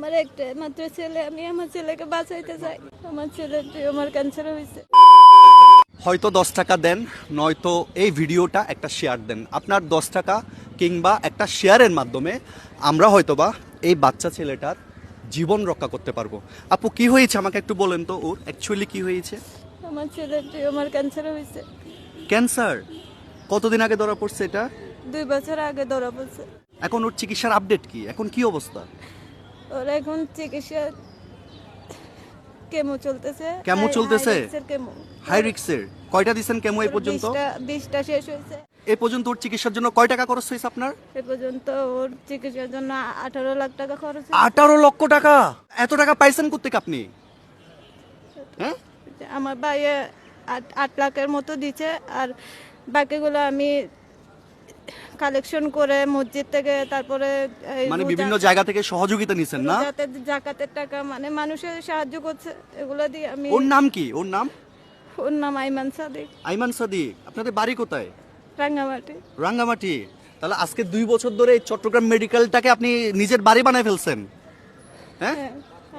আমার একটা মাত্র ছেলে, আমি আমার ছেলেকে বাঁচাইতে চাই। আমার ছেলের টিউমার ক্যান্সার হয়েছে। হয়তো 10 টাকা দেন, নয়তো এই ভিডিওটা একটা শেয়ার দেন। আপনার 10 টাকা কিংবা একটা শেয়ারের মাধ্যমে আমরা হয়তোবা এই বাচ্চা ছেলেটার জীবন রক্ষা করতে পারবো। আপু কি হয়েছে আমাকে একটু বলেন তো, ওর অ্যাকচুয়ালি কি হয়েছে? আমার ছেলের টিউমার ক্যান্সার হয়েছে। ক্যান্সার? কতদিন আগে ধরা পড়ছে এটা? 2 বছর আগে ধরা পড়ছে। এখন ওর চিকিৎসার আপডেট কি, এখন কি অবস্থা? ওর এখন চিকিৎসা কেমো চলতেছে। কেমো চলতেছে? কেমো হাই রিক্সের কয়টা দিছেন কেমো এই পর্যন্ত? 20টা শেষ হয়েছে। এই পর্যন্ত ওর চিকিৎসার জন্য কয় টাকা খরচ হয়েছে আপনার? এ পর্যন্ত ওর চিকিৎসার জন্য 18 লাখ টাকা খরচ 18 লক্ষ টাকা? এত টাকা পাইছেন কোত্থেকে আপনি? হ্যাঁ, হয়েছে। আমার ভাইয়ে 8 লাখের মতো দিছে, আর বাকিগুলো আমি কালেকশন করে মসজিদ থেকে, তারপরে এই মানে বিভিন্ন জায়গা থেকে সহযোগিতা নিছেন না? জাকাতের টাকা, মানে মানুষের সাহায্য করছে, এগুলো দিয়ে আমি। ওর নাম কি? ওর নাম ওর নাম আইমান সাদিক। আইমান সাদিক। আপনাদের বাড়ি কোথায়? রাঙ্গামাটি। রাঙ্গামাটি। তাহলে আজকে 2 বছর ধরে এই চট্টগ্রাম মেডিকেলটাকে আপনি নিজের বাড়ি বানায় ফেলছেন। হ্যাঁ, হ্যাঁ,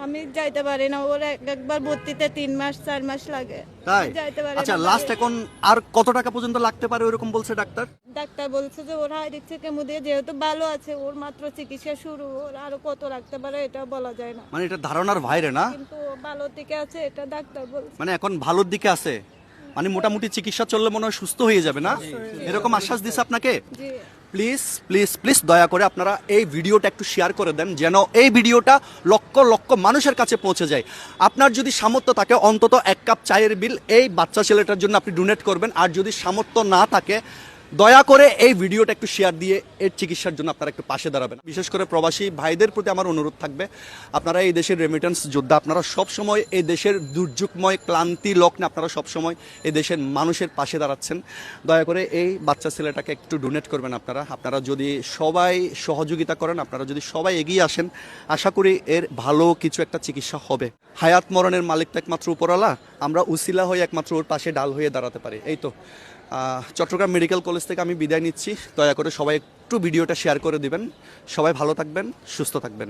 আমি যাইতে পারি না। ওর একবার ভর্তিতে 3 মাস 4 মাস লাগে। তাই? যাইতে পারি আচ্ছা, না। লাস্ট এখন আর কত টাকা পর্যন্ত লাগতে পারে ওরকম বলছে ডাক্তার? ডাক্তার বলছে যে ওর হাই দিচ্ছে কেমো দিয়ে, যেহেতু ভালো আছে, ওর মাত্র চিকিৎসা শুরু, ওর আরো কত রাখতে পারে এটা বলা যায় না। মানে এটা ধারণার বাইরে না? কিন্তু ও ভালো দিকে আছে, এটা ডাক্তার বলছে। মানে এখন ভালোর দিকে আছে, মানে মোটামুটি চিকিৎসা চললে মনে হয় সুস্থ হয়ে যাবে না, এরকম আশ্বাস দিছে আপনাকে? জি। প্লিজ প্লিজ প্লিজ দয়া করে আপনারা এই ভিডিওটা একটু শেয়ার করে দেন, যেন এই ভিডিওটা লক্ষ লক্ষ মানুষের কাছে পৌঁছে যায়। আপনার যদি সামর্থ্য থাকে অন্তত 1 কাপ চায়ের বিল এই বাচ্চা ছেলেটার জন্য আপনি ডোনেট করবেন। আর যদি সামর্থ্য না থাকে, দয়া করে এই ভিডিওটা একটু শেয়ার দিয়ে এর চিকিৎসার জন্য আপনারা একটু পাশে দাঁড়াবেন। বিশেষ করে প্রবাসী ভাইদের প্রতি আমার অনুরোধ থাকবে, আপনারা এই দেশের রেমিটেন্স যোদ্ধা, আপনারা সবসময় এই দেশের দুর্যোগময় ক্লান্তি লগ্নে আপনারা সবসময় এই দেশের মানুষের পাশে দাঁড়াচ্ছেন। দয়া করে এই বাচ্চা ছেলেটাকে একটু ডোনেট করবেন। আপনারা যদি সবাই সহযোগিতা করেন, আপনারা যদি সবাই এগিয়ে আসেন, আশা করি এর ভালো কিছু একটা চিকিৎসা হবে। হায়াত মরণের মালিক তো একমাত্র উপরওয়ালা, আমরা উসিলা হয়ে একমাত্র ওর পাশে ডাল হয়ে দাঁড়াতে পারি। এই তো চট্টগ্রাম মেডিকেল কলেজ থেকে আমি বিদায় নিচ্ছি। দয়া করে সবাই একটু ভিডিওটা শেয়ার করে দিবেন। সবাই ভালো থাকবেন, সুস্থ থাকবেন।